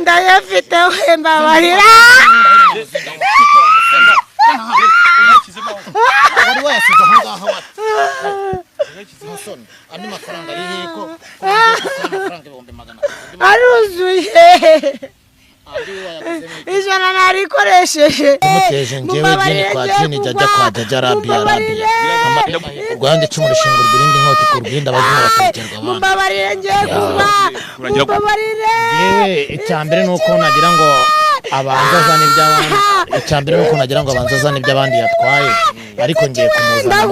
ndayafite mbabarira wari wayasize aho ngaho wakize hasoni andi mafaranga ari heko amafaranga 200,000 aruzuye ijana narikoresheje muteje ngewe byine kwa jini jajja kwa Rabia Rwanda icumu rushingura irindi nkoti ku rwinda abazima batekerwa abana mbabarire ngiye kuba mbabarire yewe icyambere nuko nagira ngo abanza zane by'abandi icyambere nuko nagira ngo abanza zane by'abandi yatwaye ariko ngiye kumuzana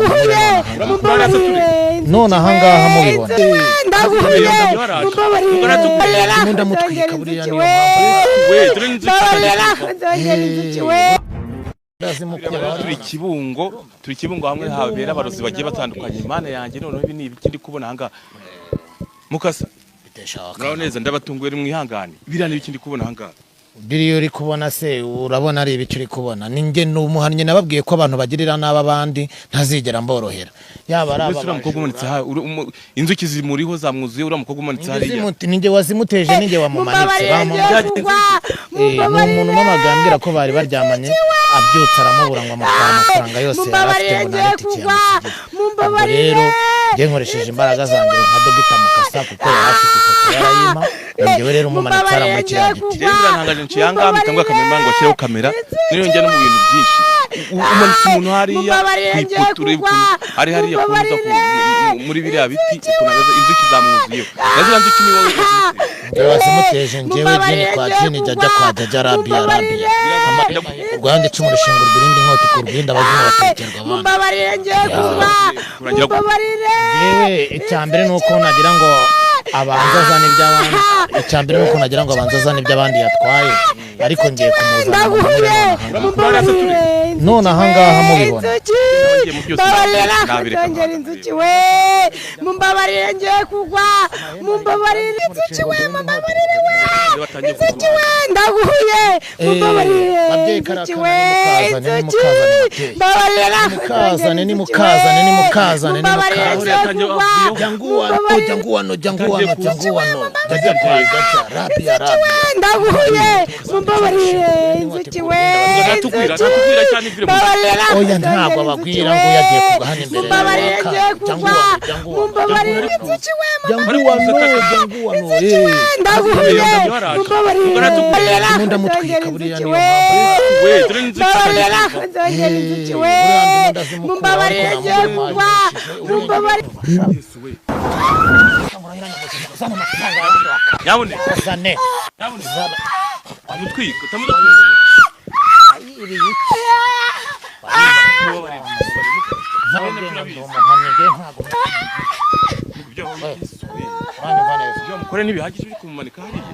none ahangaha mubibona munda mutwika buriya niyo turi kibungo hamwe habera abarozi bagiye batandukanye Imana yanjye none ibi ni ibiki ndi kubona hanga mukasa biteshaka neza ndabatunguye mu ihangane birane ibiki ndi kubona hanga biriyo uri kubona se urabona ari ibiki uri kubona ninge n'umuhannye nababwiye ko abantu bagirira n'abandi ntazigera mborohera yaba ari aba mukobwa umanitse ha inzuki zimuriho zamwuzuye ura mukobwa umanitse hariya ninge wazimuteje ninge wamumanitse n'umuntu mamagambira ko bari baryamanye abyutse aramubura ngo amafaranga yose yarafite ngo naritikiye mu rero nge nkoresheje imbaraga zanjye nka Dogita Mukasa kuko yarafite ifoto yarayima ngewe rero umumanitse aramukira giti ntangaje nciyanga mitangwa kamera ngo ashyireho kamera niyo njya no mu bintu byinshi umanitse umuntu hariya kwiputure ari hariya kuza muri biriya biti kunagaza inzuki zamwuzuye nazo nzuki ni wowe wazimuteje ngewe jini kwa jini jajja kwa Rabia Rwanda icumu rushingura irindi nkoti ku rwinda abazima batekerwa abana mbabarire ngiye kuba mbabarire yewe icyambere nuko nagira ngo abanza zane by'abandi icyambere nuko nagira ngo abanza zane by'abandi yatwaye ariko ngiye kumuzana none ahangaha mubibona mbabarire inzuki we mumbabarire ngiye kugwa mumbabarire inzuki we mumbabarire inzuki we ndaguhuye mumbabarire inzuki we mukazane ni mukazane janguano jajja kwa Rabia ndaguhuye mumbabarire inzuki we oya ntabwo abagwira ngo yagiye kugahana imbere mumbabarire inzuki we janguano ndaguhuye mumbabarire munda mutwika buriya niyo inzuki we mumbabarire ngiye kugwa mumbabarire Nyabune zane amutwika mukore n'ibihagije biri kumumanika hariya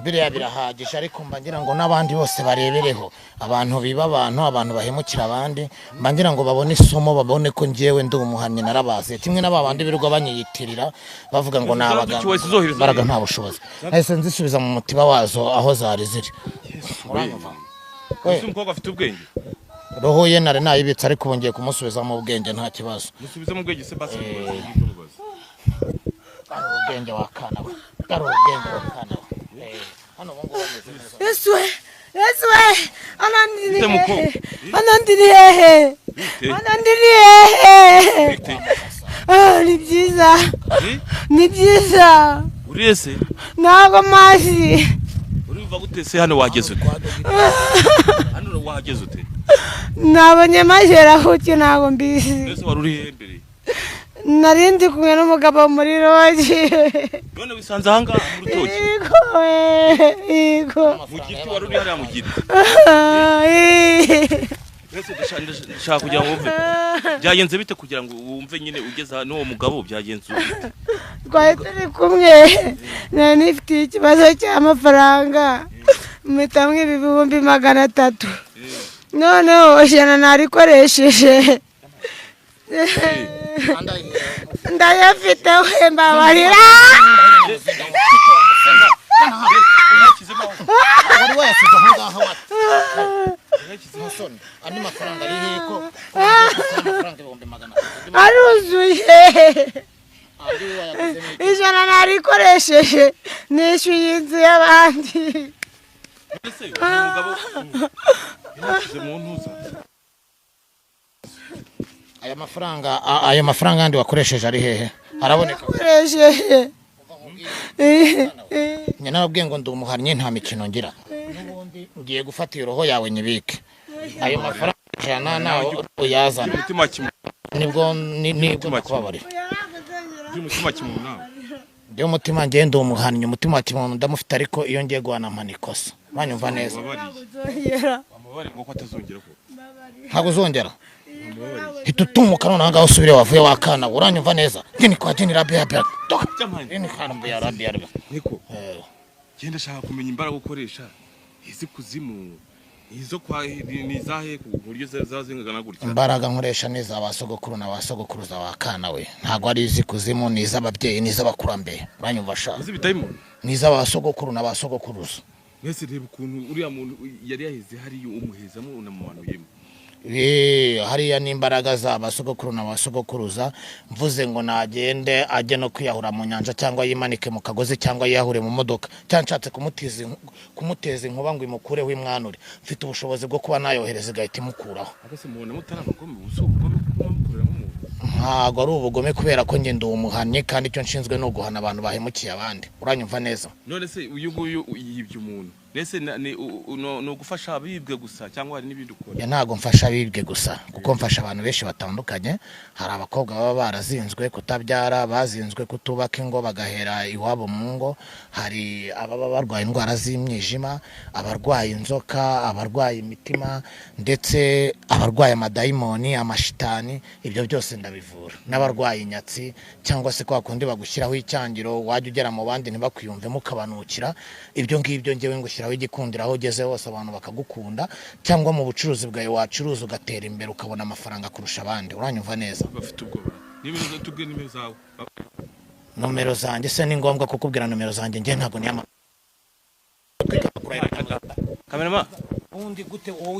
biriya birahagije ariko mbangira ngo n'abandi bose barebereho abantu biba abantu bahemukira abandi mbangira ngo babone isomo babone ko ngiyewe ndi umuhannyi narabaze kimwe n'abandi birirwa banyiyitirira bavuga ngo nabaganga baraga nta bushobozi nahise nzisubiza mu mutiba wazo aho zari ziri umukobwa afite ubwenge roho ye nari nayibitse ariko bongeye kumusubiza mu bwenge nta kibazo musubize mu bwenge se basi ubwenge wakana hano bongo Yesu anandiriye ni byiza urese ntago mazi uriva gutese hano wageze ute nabonye majera huki ntago mbizi mbese wari uri imbere narindi kumwe n'umugabo muri rogi none wisanze ahangaha mu rutoki yego mu giti wari uri hariya mu giti mbese ndashaka kugira ngo wumve byagenze bite kugira ngo wumve nyine ugeza n'uwo mugabo byagenze twari turi kumwe nari nifitiye ikibazo cy'amafaranga mpitamo ibihumbi 300 noneho ijana narikoresheje ndayafite mbabarira wari wayasize aho ngaho wakize hasoni andi mafaranga ari heko amafaranga 200,000 aruzuye ijana narikoresheje nishyuye inzu y'abandi. ese umugabo yashyize mu ntuza ayo mafaranga yandi wakoresheje ari hehe araboneka Koresheje. nyina nabwiye ngo ndi umuhannyi nta mikino ngira n'ubundi ngiye gufata iyo roho yawe nyibike ayo mafaranga ijana nawe uyazana umutima kimwe nibwo kubabarira umutima kimwe nawe ndi umutima ngiye ndi umuhannyi umutima wa kimuntu ndamufite ariko iyo ngiye guhana mpanika banyumva neza wamubariye ngo ko atazongera ko ntabwo uzongera hita utumuka noneho ngaho usubire wavuye wakana uranyumva neza ngeni kwa jeni rabia doka ngeni kana ya rabia niko genda shaka kumenya imbaraga ukoresha izi kuzimu izo kwa nizahe ku buryo zazingana gutya imbaraga nkoresha neza abasogokuru na basogokuruza wakana we ntago ari izi kuzimu niza ababyeyi niza bakurambe uranyumva sha uzi bitayimo niza abasogokuru na basogokuruza mwese reba ukuntu uriya muntu yari yahize hari umuhezamo unamumanuyemo hariya n'imbaraga z'abasogokuru n'abasogokuruza mvuze ngo nagende ajye no kwiyahura mu nyanja cyangwa yimanike mu kagozi cyangwa yiyahure mu modoka cyangwa nshatse kumuteza inkuba ngo imukureho imwanure mfite ubushobozi bwo kuba nayohereza igahita imukuraho ntabwo ari ubugome kubera ko njye ndi umuhannyi kandi icyo nshinzwe ni uguhana abantu bahemukiye abandi uranyumva neza none se uyu nguyu yibye umuntu nese ni ugufasha abibwe gusa cyangwa hari n'ibindi ukora ntago mfasha abibwe gusa kuko mfasha abantu benshi batandukanye hari abakobwa baba barazinzwe kutabyara bazinzwe kutubaka ingo bagahera iwabo mu ngo hari ababa barwaye indwara z'imyijima abarwaye inzoka abarwaye imitima ndetse abarwaye amadayimoni amashitani ibyo byose ndabivura n'abarwaye inyatsi cyangwa se kwa kundi bagushyiraho icyangiro wajya ugera mu bandi ntibakwiyumvemo ukabanukira ibyo ngibyo ngewe ngo aho igikundira aho ugeze hose abantu bakagukunda cyangwa mu bucuruzi bwawe wacuruza ugatera imbere ukabona amafaranga kurusha abandi uranyumva neza bafite ubwoba nimero tubwe nimero zawe nomero zanjye se ni ngombwa kukubwira nomero zanjye nge ntago niyama kamerama undi gute wowe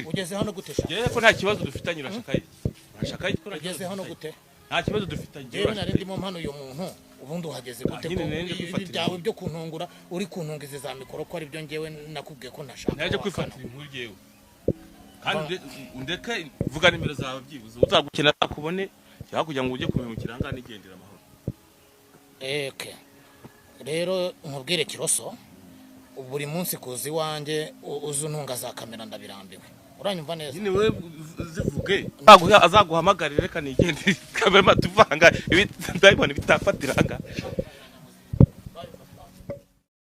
ugeze hano gute sha ko nta kibazo dufitanye urashakaye ugeze hano gute nta kibazo dufitanye yewe narindimo mpano uyu muntu ubundi uhageze gute ko byawe byo kuntungura uri kuntungiza za mikoro ko ari byo ngewe nakubwiye ko ntashaka naje kwifatira inkuru yewe kandi undeke vuga nimero zawe byibuze uzagukena akubone cyangwa kugira ngo ujye kumemukira ngana igendera amahoro rero nkubwire Kiroso buri munsi kuzi wanjye uzuntunga za kamera ndabirambiwe uranyumva neza nyine we zivuge azaguhamagarira reka nigende kamera tuvanga ibi ndabibona bitafatiranga